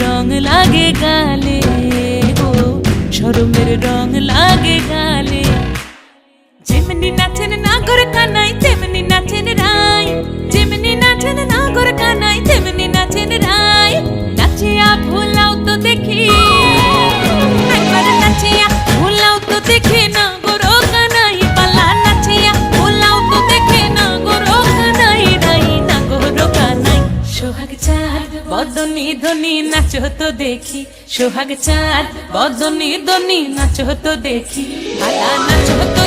রং লাগে গালে গো, শরমের রং লাগে গালে। যেমনি নাচেন নাগর কানাই তেমনি নাচেন রাই, যেমনি নাচেন নাগর কানাই তেমনি নাচেন রাই। নাচিয়া ভোলাও তো দেখি, একবার নাচিয়া ভোলাও তো দেখি নাগর কানাই পালা। নাচিয়া ভোলাও তো দেখি নাগর কানাই রাই, নাগর কানাই। সোহাগ চাঁদ বদনি ধনি নাচো তো দেখি, সোহাগ চাঁদ বদনি ধনি নাচো তো দেখি, পালা নাচো তো